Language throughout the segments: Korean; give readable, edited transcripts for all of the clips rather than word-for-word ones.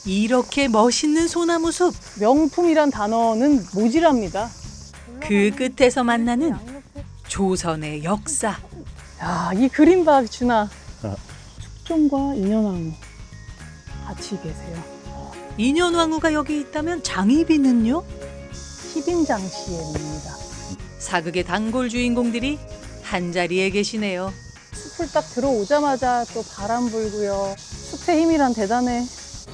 이렇게 멋있는 소나무 숲, 명품이란 단어는 모질합니다. 그 끝에서 만나는 조선의 역사. 야, 이 그림 봐, 준아. 숙종과 인현왕후 같이 계세요. 인현왕후가 여기 있다면 장희빈은요? 희빈장시입니다. 사극의 단골 주인공들이 한자리에 계시네요. 숲을 딱 들어오자마자 또 바람 불고요. 숲의 힘이란 대단해.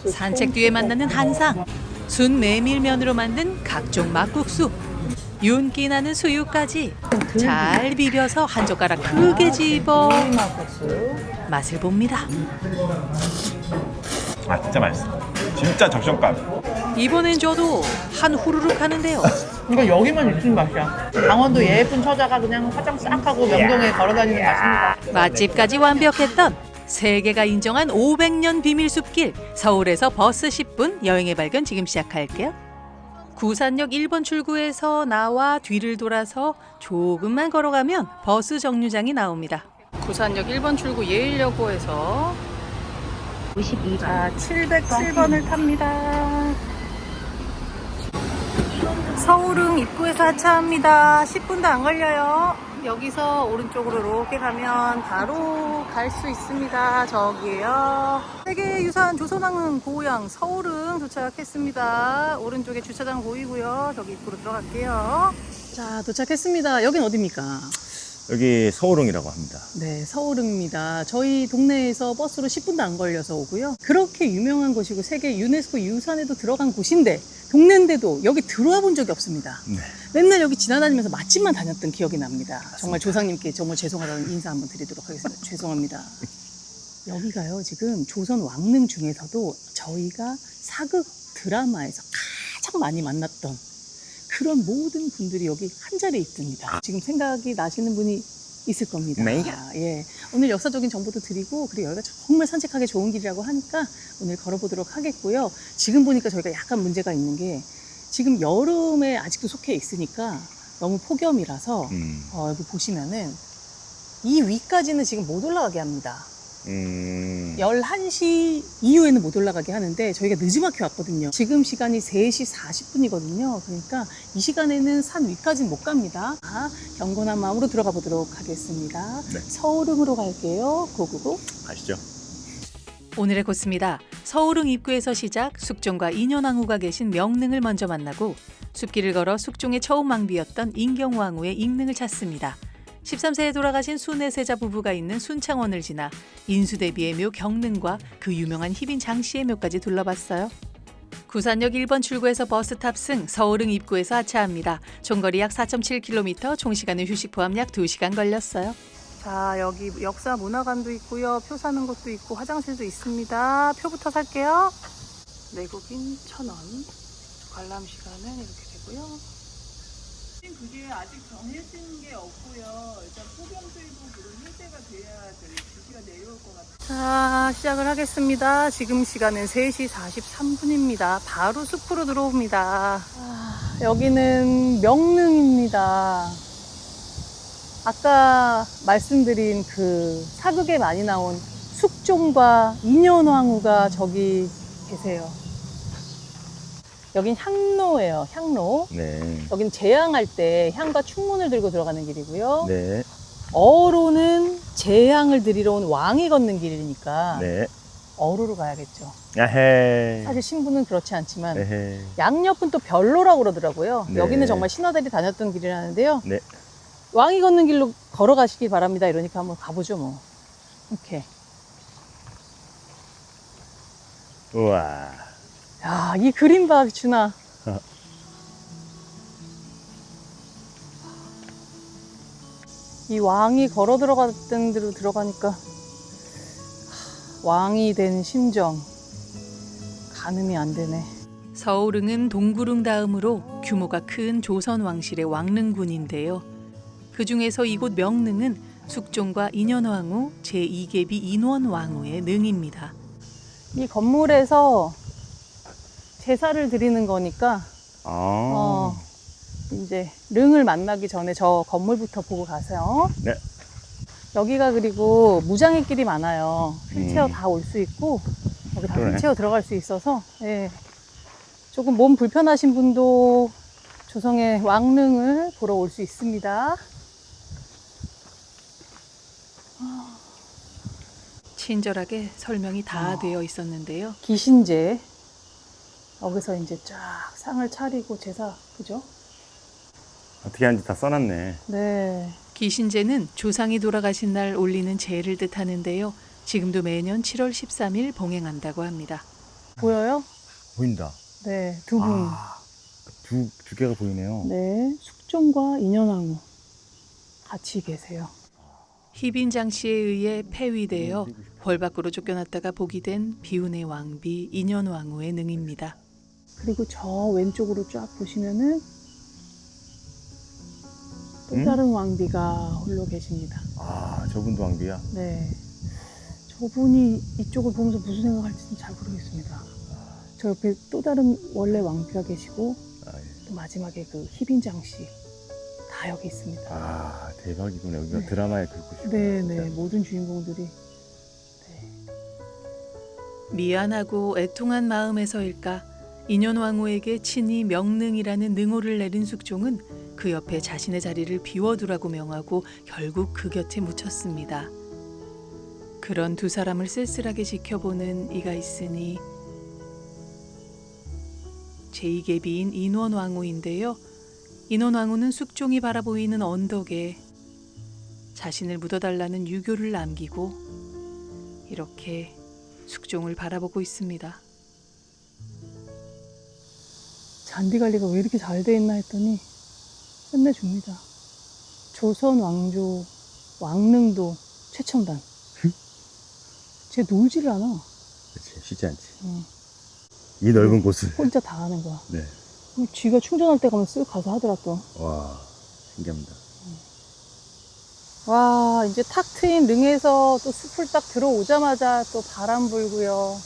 산책 뒤에 만나는 한상, 순 메밀면으로 만든 각종 막국수, 윤기 나는 수육까지 잘 비벼서 한 젓가락 크게 집어 맛을 봅니다. 아 진짜 맛있어. 진짜 적정감. 이번엔 저도 한 후루룩 하는데요. 이거 여기만 있는 맛이야. 강원도 예쁜 처자가 그냥 화장 싹 하고 명동에 걸어다니는 맛입니다. 맛집까지 완벽했던 세계가 인정한 500년 비밀 숲길, 서울에서 버스 10분 여행의 발견 지금 시작할게요. 구산역 1번 출구에서 나와 뒤를 돌아서 조금만 걸어가면 버스 정류장이 나옵니다. 구산역 1번 출구 예일여고에서 707번을 탑니다. 서울흥 입구에서 하차합니다. 10분도 안 걸려요. 여기서 오른쪽으로 이렇게 가면 바로 갈 수 있습니다. 저기에요. 세계유산 조선왕릉 고향 서울흥 도착했습니다. 오른쪽에 주차장 보이고요. 저기 입구로 들어갈게요. 자, 도착했습니다. 여긴 어디입니까? 여기 서울흥이라고 합니다. 네, 서울흥입니다. 저희 동네에서 버스로 10분도 안 걸려서 오고요. 그렇게 유명한 곳이고 세계 유네스코 유산에도 들어간 곳인데 동네인데도 여기 들어와 본 적이 없습니다. 네. 맨날 여기 지나다니면서 맛집만 다녔던 기억이 납니다. 정말 조상님께 정말 죄송하다는 인사 한번 드리도록 하겠습니다. 죄송합니다. 여기가요, 지금 조선 왕릉 중에서도 저희가 사극 드라마에서 가장 많이 만났던 그런 모든 분들이 여기 한 자리에 있습니다. 지금 생각이 나시는 분이 있을 겁니다. 네. 예. 오늘 역사적인 정보도 드리고, 그리고 여기가 정말 산책하기 좋은 길이라고 하니까 오늘 걸어보도록 하겠고요. 지금 보니까 저희가 약간 문제가 있는 게 지금 여름에 아직도 속해 있으니까 너무 폭염이라서 여기 보시면은 이 위까지는 지금 못 올라가게 합니다. 11시 이후에는 못 올라가게 하는데 저희가 늦지막히 왔거든요. 지금 시간이 3시 40분이거든요. 그러니까 이 시간에는 산 위까지는 못 갑니다. 경건한 마음으로 들어가 보도록 하겠습니다. 네. 서울흥으로 갈게요. 고고고. 가시죠. 오늘의 코스입니다. 서울흥 입구에서 시작, 숙종과 인현왕후가 계신 명릉을 먼저 만나고 숲길을 걸어 숙종의 처음 왕비였던 인경왕후의 익릉을 찾습니다. 13세에 돌아가신 순애세자 부부가 있는 순창원을 지나 인수대비의 묘 경릉과 그 유명한 희빈 장씨의 묘까지 둘러봤어요. 구산역 1번 출구에서 버스 탑승, 서울흥 입구에서 하차합니다. 총거리 약 4.7km, 총시간은 휴식 포함 약 2시간 걸렸어요. 자, 여기 역사 문화관도 있고요. 표 사는 곳도 있고 화장실도 있습니다. 표부터 살게요. 내국인 1,000원, 관람 시간은 이렇게 되고요. 그게 아직 정해진 게 없고요. 일단 폭염주의보 그런 일대가 돼야 지시가 내려올 것 같아요. 자, 시작을 하겠습니다. 지금 시간은 3시 43분입니다. 바로 숲으로 들어옵니다. 여기는 명릉입니다. 아까 말씀드린 그 사극에 많이 나온 숙종과 인현왕후가 저기 계세요. 여긴 향로예요, 향로. 네. 여긴 재향할 때 향과 충문을 들고 들어가는 길이고요. 네. 어로는 재향을 드리러 온 왕이 걷는 길이니까 네. 어로로 가야겠죠. 야헤. 사실 신부는 그렇지 않지만 에헤. 양옆은 또 별로라고 그러더라고요. 네. 여기는 정말 신하들이 다녔던 길이라는데요. 네. 왕이 걷는 길로 걸어가시기 바랍니다. 이러니까 한번 가보죠 뭐. 이렇게. 우와. 야, 이 그림 봐, 준아. 이 왕이 걸어 들어갔던 데로 들어가니까 왕이 된 심정 가늠이 안 되네. 서울흥은 동구릉 다음으로 규모가 큰 조선 왕실의 왕릉군인데요. 그 중에서 이곳 명릉은 숙종과 인현왕후 제2계비 인원왕후의 능입니다. 이 건물에서 제사를 드리는 거니까 이제 릉을 만나기 전에 저 건물부터 보고 가세요. 네. 여기가 그리고 무장의 길이 많아요. 휠체어 다 올 수 있고 이렇게 다 그러네. 휠체어 들어갈 수 있어서 예. 조금 몸 불편하신 분도 조성의 왕릉을 보러 올 수 있습니다. 친절하게 설명이 다 되어 있었는데요. 기신제 여기서 이제 쫙 상을 차리고 제사 그죠? 어떻게 하는지 다 써놨네. 네. 기신제는 조상이 돌아가신 날 올리는 제를 뜻하는데요. 지금도 매년 7월 13일 봉행한다고 합니다. 보여요? 보인다. 네, 두 분. 아, 두 개가 보이네요. 네, 숙종과 인현왕후 같이 계세요. 희빈장 씨에 의해 폐위되어 벌 밖으로 쫓겨났다가 복이 된 비운의 왕비 인현왕후의 능입니다. 그리고 저 왼쪽으로 쫙 보시면은 또 다른 왕비가 홀로 계십니다. 아, 저분도 왕비야. 네. 저분이 이쪽을 보면서 무슨 생각할지는 잘 모르겠습니다. 저 옆에 또 다른 원래 왕비가 계시고 아, 예. 또 마지막에 그 희빈장 씨 다 여기 있습니다. 아, 대박이구나. 여기가 네. 드라마에 긁고 싶어. 네네, 모든 주인공들이. 네. 미안하고 애통한 마음에서일까 인현왕후에게 친히 명능이라는 능호를 내린 숙종은 그 옆에 자신의 자리를 비워두라고 명하고 결국 그 곁에 묻혔습니다. 그런 두 사람을 쓸쓸하게 지켜보는 이가 있으니 제2계비인 인원왕후인데요. 인원왕후는 숙종이 바라보이는 언덕에 자신을 묻어달라는 유교를 남기고 이렇게 숙종을 바라보고 있습니다. 잔디 관리가 왜 이렇게 잘 돼 있나 했더니 끝내줍니다. 조선 왕조 왕릉도 최첨단. 쟤 놀지를 않아. 그렇지, 쉬지 않지. 응. 이 넓은 곳을. 혼자 다 하는 거야. 네. 쥐가 충전할 때 가면 쓱 가서 하더라 또. 와, 신기합니다. 와, 이제 탁 트인 능에서 또 숲을 딱 들어오자마자 또 바람 불고요.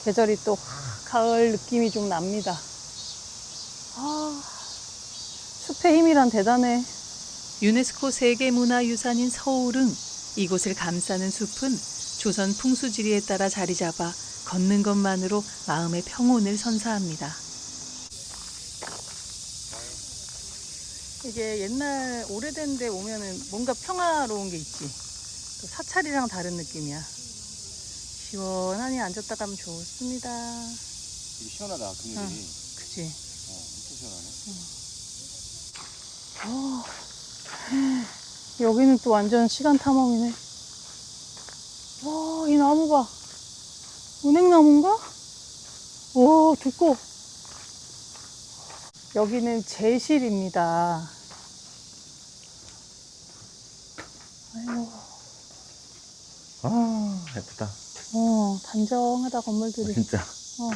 계절이 또 확 가을 느낌이 좀 납니다. 아, 숲의 힘이란 대단해. 유네스코 세계문화유산인 서울릉, 이곳을 감싸는 숲은 조선 풍수지리에 따라 자리 잡아 걷는 것만으로 마음의 평온을 선사합니다. 이게 옛날 오래된 데 오면은 뭔가 평화로운 게 있지. 또 사찰이랑 다른 느낌이야. 시원하니 앉았다 가면 좋습니다. 되게 시원하다, 분위기. 응. 그치? 엄청 시원하네. 여기는 또 완전 시간 탐험이네. 와, 이 나무 봐. 은행나무인가? 오, 두꺼워. 여기는 제실입니다. 아이고, 아, 예쁘다. 단정하다, 건물들이. 진짜. 어,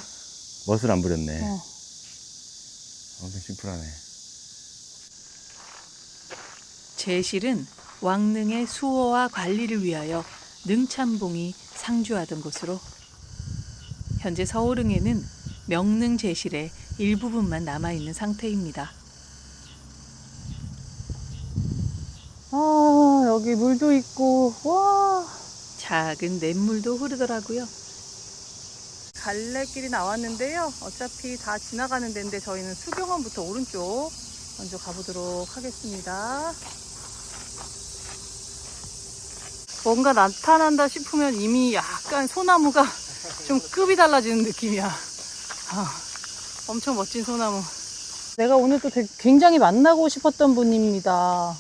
멋을 안 부렸네. 어. 엄청 심플하네. 제실은 왕릉의 수호와 관리를 위하여 능참봉이 상주하던 곳으로 현재 서울릉에는 명능 제실의 일부분만 남아있는 상태입니다. 아, 여기 물도 있고, 와. 작은 냇물도 흐르더라고요. 갈래길이 나왔는데요. 어차피 다 지나가는 데인데 저희는 수경원부터 오른쪽 먼저 가보도록 하겠습니다. 뭔가 나타난다 싶으면 이미 약간 소나무가 좀 급이 달라지는 느낌이야. 엄청 멋진 소나무. 내가 오늘 또 굉장히 만나고 싶었던 분입니다.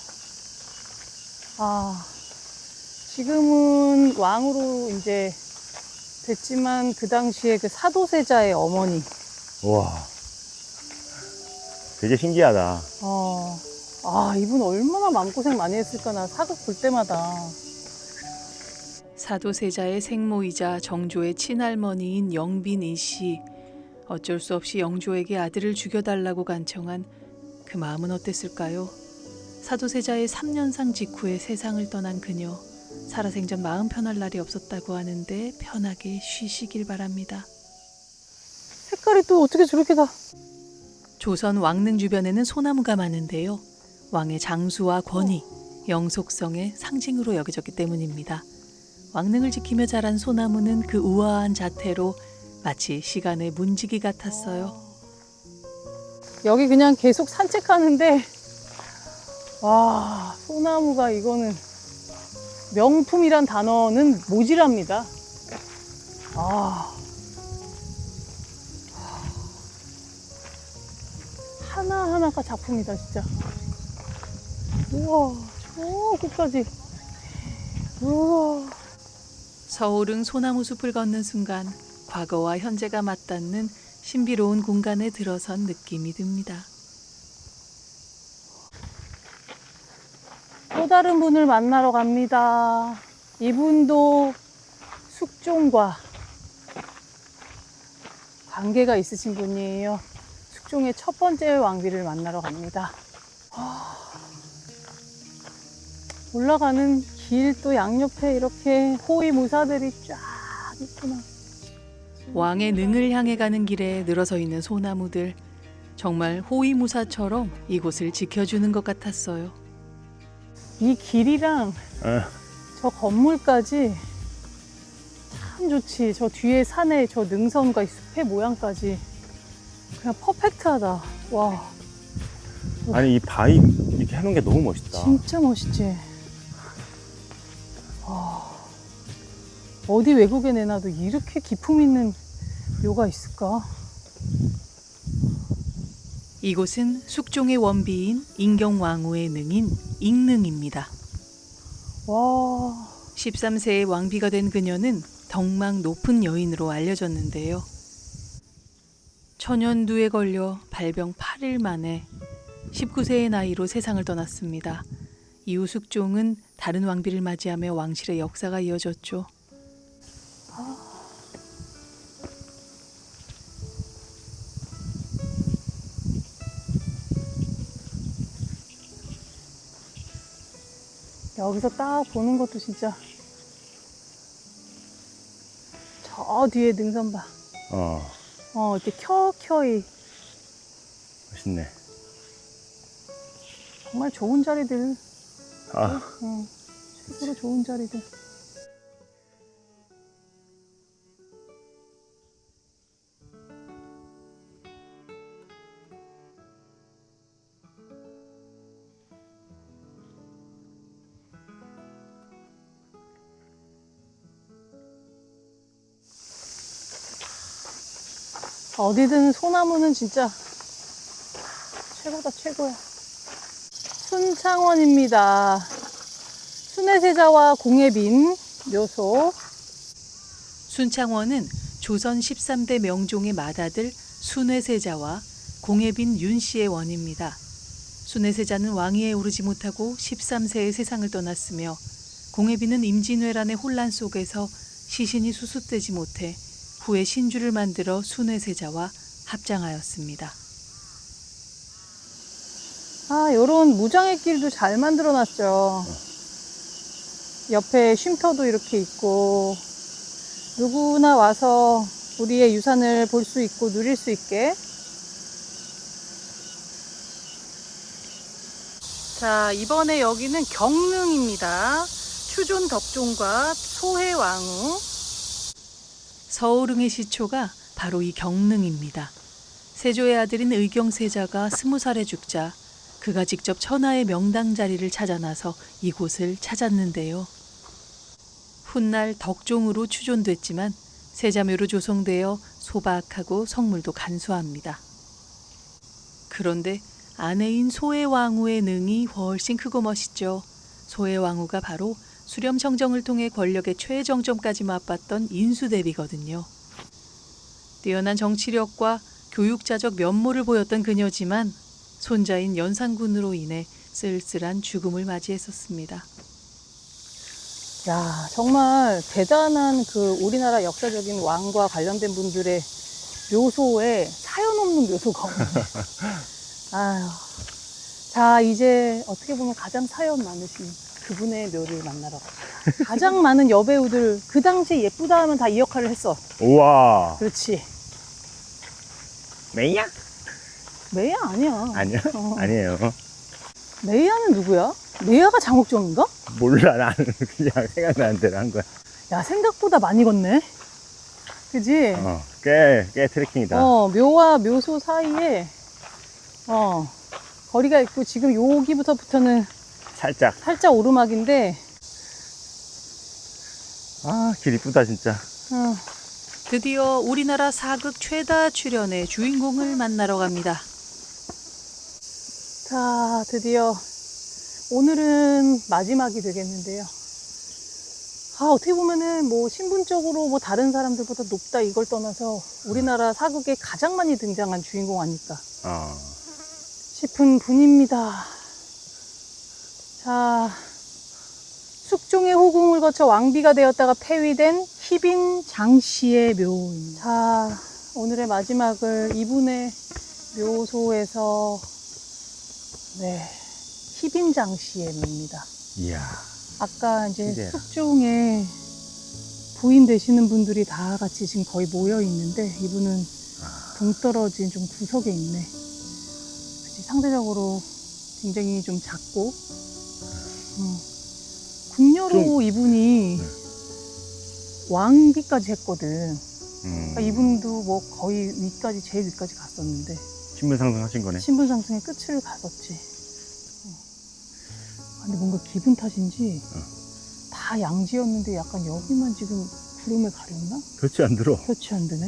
지금은 왕으로 이제 됐지만 그 당시에 그 사도세자의 어머니. 우와. 되게 신기하다. 이분 얼마나 마음고생 많이 했을까. 나 사극 볼 때마다. 사도세자의 생모이자 정조의 친할머니인 영빈이 씨. 어쩔 수 없이 영조에게 아들을 죽여달라고 간청한 그 마음은 어땠을까요? 사도세자의 3년상 직후에 세상을 떠난 그녀. 살아생전 마음 편할 날이 없었다고 하는데 편하게 쉬시길 바랍니다. 색깔이 또 어떻게 저렇게 다. 조선 왕릉 주변에는 소나무가 많은데요. 왕의 장수와 권위, 영속성의 상징으로 여겨졌기 때문입니다. 왕릉을 지키며 자란 소나무는 그 우아한 자태로 마치 시간의 문지기 같았어요. 여기 그냥 계속 산책하는데 와, 소나무가 이거는 명품이란 단어는 모질합니다. 하나하나가 작품이다 진짜. 우와, 저 끝까지. 우와. 서울은 소나무 숲을 걷는 순간 과거와 현재가 맞닿는 신비로운 공간에 들어선 느낌이 듭니다. 또 다른 분을 만나러 갑니다. 이분도 숙종과 관계가 있으신 분이에요. 숙종의 첫 번째 왕비를 만나러 갑니다. 올라가는 길도 양옆에 이렇게 호위무사들이 쫙 있구나. 왕의 능을 향해 가는 길에 늘어서 있는 소나무들, 정말 호위무사처럼 이곳을 지켜주는 것 같았어요. 이 길이랑 저 건물까지 참 좋지. 저 뒤에 산에 저 능선과 이 숲의 모양까지 그냥 퍼펙트하다. 와, 아니 이 바위 이렇게 해놓은 게 너무 멋있다. 진짜 멋있지. 어디 외국에 내놔도 이렇게 기품 있는 묘가 있을까? 이곳은 숙종의 원비인 인경왕후의 능인 익능입니다. 와, 13세의 왕비가 된 그녀는 덕망 높은 여인으로 알려졌는데요. 천연두에 걸려 발병 8일 만에 19세의 나이로 세상을 떠났습니다. 이후 숙종은 다른 왕비를 맞이하며 왕실의 역사가 이어졌죠. 여기서 딱 보는 것도 진짜. 저 뒤에 능선 봐. 이렇게 켜켜이. 멋있네. 정말 좋은 자리들. 아, 최고로 좋은 자리들. 어디든 소나무는 진짜 최고다, 최고야. 순창원입니다. 순회세자와 공예빈 묘소. 순창원은 조선 13대 명종의 맏아들 순회세자와 공예빈 윤씨의 원입니다. 순회세자는 왕위에 오르지 못하고 13세에 세상을 떠났으며 공예빈은 임진왜란의 혼란 속에서 시신이 수습되지 못해 후에 신주를 만들어 순회세자와 합장하였습니다. 요런 무장의 길도 잘 만들어 놨죠. 옆에 쉼터도 이렇게 있고, 누구나 와서 우리의 유산을 볼 수 있고 누릴 수 있게. 자, 이번에 여기는 경릉입니다. 추존 덕종과 소해왕후. 서울릉의 시초가 바로 이 경릉입니다. 세조의 아들인 의경세자가 20살에 죽자 그가 직접 천하의 명당 자리를 찾아 나서 이곳을 찾았는데요. 훗날 덕종으로 추존됐지만 세자묘로 조성되어 소박하고 성물도 간소합니다. 그런데 아내인 소해왕후의 능이 훨씬 크고 멋있죠. 소해왕후가 바로 수렴청정을 통해 권력의 최정점까지 맛봤던 인수대비거든요. 뛰어난 정치력과 교육자적 면모를 보였던 그녀지만 손자인 연산군으로 인해 쓸쓸한 죽음을 맞이했었습니다. 야, 정말 대단한 그 우리나라 역사적인 왕과 관련된 분들의 묘소에 사연 없는 묘소가 없네. 아유. 자, 이제 어떻게 보면 가장 사연 많으신 그분의 묘를 만나러 갑니다. 가장 많은 여배우들, 그 당시 예쁘다 하면 다 이 역할을 했어. 우와. 그렇지. 메이야? 메이야 아니야. 아니야? 어. 아니에요. 메이야는 누구야? 메이야가 장옥정인가? 몰라, 나는 그냥 생각나는 대로 한 거야. 야, 생각보다 많이 걷네. 그지? 꽤 트레킹이다. 묘와 묘소 사이에, 거리가 있고, 지금 여기부터는 살짝. 살짝 오르막인데, 길 이쁘다, 진짜. 드디어 우리나라 사극 최다 출연의 주인공을 만나러 갑니다. 자, 드디어 오늘은 마지막이 되겠는데요. 어떻게 보면은 뭐 신분적으로 뭐 다른 사람들보다 높다 이걸 떠나서 우리나라 사극에 가장 많이 등장한 주인공 아닐까 싶은 분입니다. 자, 숙종의 호궁을 거쳐 왕비가 되었다가 폐위된 희빈 장씨의 묘입니다. 자, 오늘의 마지막을 이분의 묘소에서 희빈 장씨의 묘입니다. 이야. 아까 이제 신기해라. 숙종의 부인 되시는 분들이 다 같이 지금 거의 모여 있는데 이분은 동떨어진 좀 구석에 있네. 그치, 상대적으로 굉장히 좀 작고 궁녀로 이분이 왕비까지 했거든. 그러니까 이분도 뭐 거의 위까지 제일 위까지 갔었는데 신분 상승하신 거네. 신분 상승의 끝을 갔었지. 근데 뭔가 기분 탓인지 다 양지였는데 약간 여기만 지금 구름에 가렸나? 그렇지 안 들어. 그렇지 안 되네.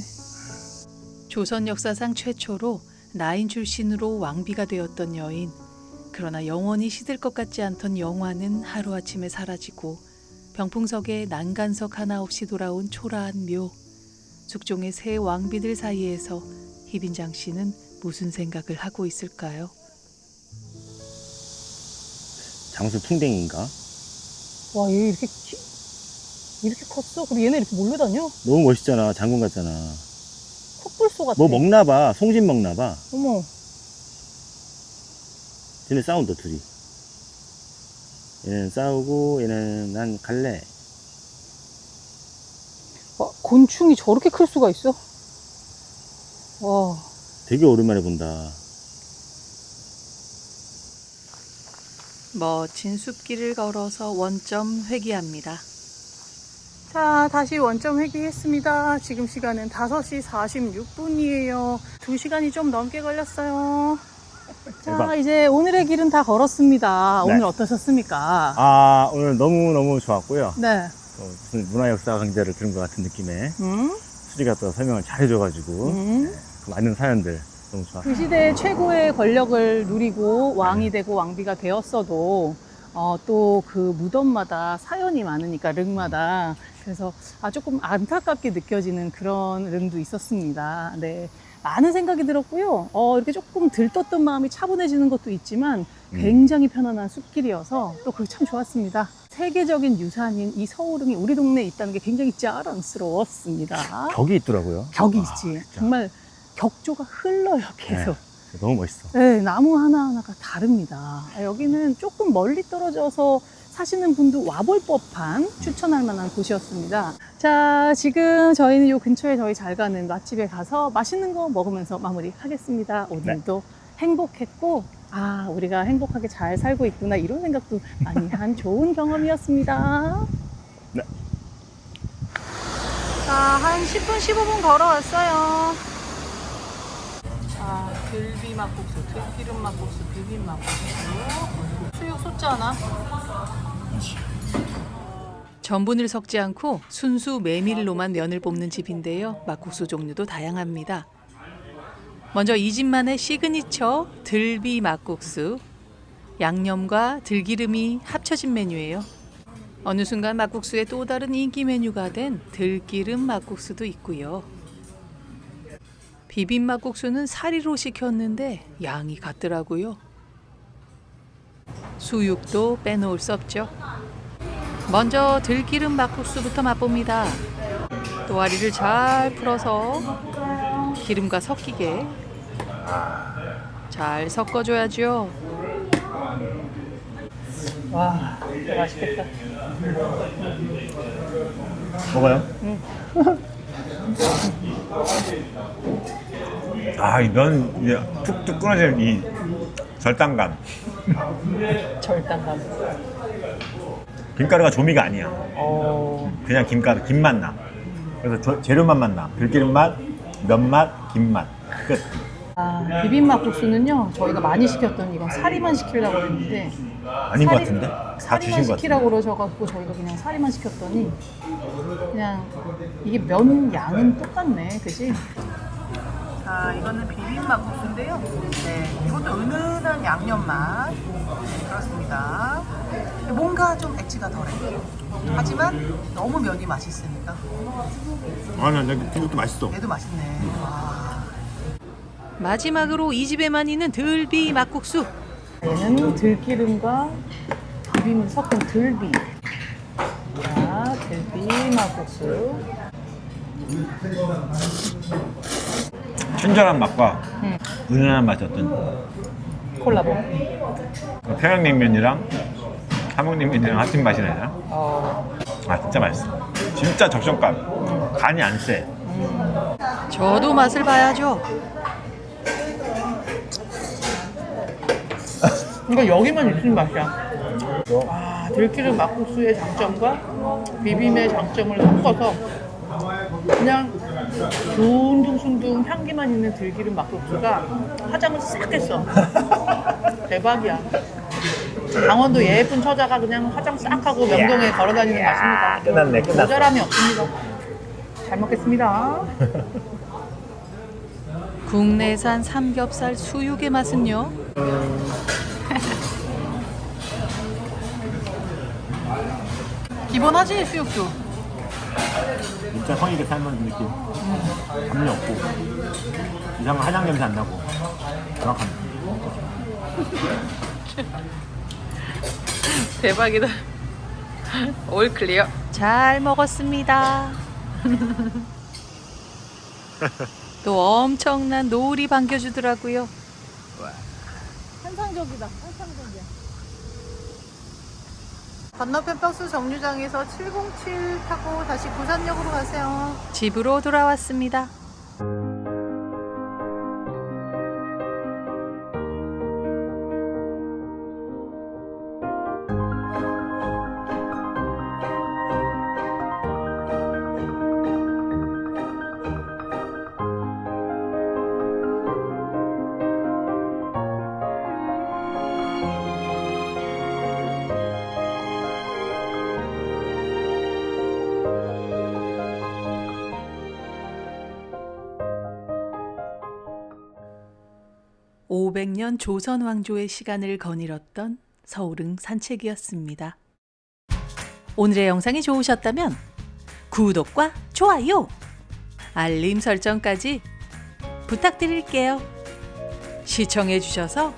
조선 역사상 최초로 나인 출신으로 왕비가 되었던 여인. 그러나 영원히 시들 것 같지 않던 영화는 하루아침에 사라지고 병풍석에 난간석 하나 없이 돌아온 초라한 묘. 숙종의 새 왕비들 사이에서 희빈장 씨는 무슨 생각을 하고 있을까요? 장수 풍뎅인가? 와, 얘 이렇게 컸어? 그리고 얘네 이렇게 몰려다녀? 너무 멋있잖아. 장군 같잖아. 콧불소 같아. 뭐 먹나봐. 송진 먹나봐. 어머. 쟤네 싸운다 둘이. 얘는 싸우고 얘는 난 갈래. 와, 곤충이 저렇게 클 수가 있어? 와. 되게 오랜만에 본다. 멋진 숲길을 걸어서 원점 회귀합니다. 자, 다시 원점 회귀했습니다. 지금 시간은 5시 46분이에요. 2시간이 좀 넘게 걸렸어요. 자, 대박. 이제 오늘의 길은 다 걸었습니다. 네. 오늘 어떠셨습니까? 오늘 너무너무 좋았고요. 네. 무슨 문화역사 강좌를 들은 것 같은 느낌에 음? 수지가 또 설명을 잘 해줘가지고 그 많은 사연들 너무 좋았어요. 그 시대의 최고의 권력을 누리고 왕이 되고 왕비가 되었어도 또 그 무덤마다 사연이 많으니까 릉마다 그래서 조금 안타깝게 느껴지는 그런 릉도 있었습니다. 네. 많은 생각이 들었고요. 이렇게 조금 들떴던 마음이 차분해지는 것도 있지만 굉장히 편안한 숲길이어서 또 그게 참 좋았습니다. 세계적인 유산인 이 서울릉이 우리 동네에 있다는 게 굉장히 자랑스러웠습니다. 격이 있더라고요. 격이 아, 있지. 진짜. 정말 격조가 흘러요, 계속. 네, 너무 멋있어. 네, 나무 하나하나가 다릅니다. 여기는 조금 멀리 떨어져서 사시는 분도 와볼 법한 추천할 만한 곳이었습니다. 자, 지금 저희는 요 근처에 저희 잘 가는 맛집에 가서 맛있는 거 먹으면서 마무리하겠습니다. 오늘도 행복했고, 우리가 행복하게 잘 살고 있구나 이런 생각도 많이 한 좋은 경험이었습니다. 네. 자, 한 10분, 15분 걸어왔어요. 자, 들비 막국수, 들기름 막국수, 비빔 막국수. 수육 쏟지 않아? 전분을 섞지 않고 순수 메밀로만 면을 뽑는 집인데요. 막국수 종류도 다양합니다. 먼저 이 집만의 시그니처 들비 막국수. 양념과 들기름이 합쳐진 메뉴예요. 어느 순간 막국수의 또 다른 인기 메뉴가 된 들기름 막국수도 있고요. 비빔 막국수는 사리로 시켰는데 양이 같더라고요. 수육도 빼놓을 수 없죠. 먼저 들기름 막국수부터 맛봅니다. 또아리를 잘 풀어서 기름과 섞이게 잘 섞어줘야죠. 와, 진짜 맛있겠다. 먹어요? 이 면 이제 툭툭 끊어지는 이 절단감. 절단감. 김가루가 조미가 아니야. 그냥 김가루, 김맛 나. 그래서 재료만 나. 들기름 맛, 면 맛, 김 맛. 끝. 비빔막국수는요 저희가 많이 시켰더니 이건 사리만 시키려고 했는데 아닌 것 같은데? 다 사리만 주신 것 같은데? 시키라고 그러셔갖고 저희가 그냥 사리만 시켰더니 그냥 이게 면 양은 똑같네, 그지? 자, 이거는 비빔막국수인데요. 네, 이것도 은은한 양념 맛. 그렇습니다. 뭔가 좀 엣지가 덜해. 하지만 너무 면이 맛있으니까. 아니, 이것도 맛있어. 얘도 맛있네. 마지막으로 이 집에만 있는 들비 막국수. 얘는 들기름과 비빔을 섞은 들비. 자, 들비 막국수. 친절한 맛과 은은한 맛이 어떤 콜라보. 평양냉면이랑 함흥냉면이랑 합친 맛이 나냐? 아, 진짜 맛있어. 진짜 적정감. 간이 안 세. 저도 맛을 봐야죠. 이거 여기만 있는 맛이야. 아, 들기름 막국수의 장점과 비빔의 장점을 섞어서 그냥 순둥순둥 향기만 있는 들기름 막국수가 화장을 싹 했어. 대박이야. 강원도 예쁜 처자가 그냥 화장 싹 하고 명동에 걸어다니는 맛입니다. 끝났네. 모자람이 없습니다. 잘 먹겠습니다. 국내산 삼겹살 수육의 맛은요? 기본하지, 수육도. 진짜 성의게 삶은 느낌. 담이 없고 이상한 한약 냄새 안 나고 정확합니다. 대박이다. 올 클리어. 잘 먹었습니다. 또 엄청난 노을이 반겨주더라고요. 환상적이다. 환상적이야. 건너편 버스 정류장에서 707 타고 다시 부산역으로 가세요. 집으로 돌아왔습니다. (500년) 조선 왕조의 시간을 거닐었던 서울릉 산책이었습니다. 오늘의 영상이 좋으셨다면 구독과 좋아요, 알림 설정까지 부탁드릴게요. 시청해 주셔서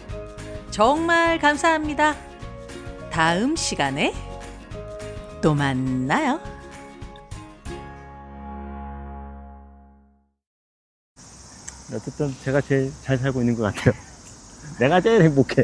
정말 감사합니다. 다음 시간에 또 만나요. 어쨌든 제가 제일 잘 살고 있는 것 같아요. 내가 제일 행복해.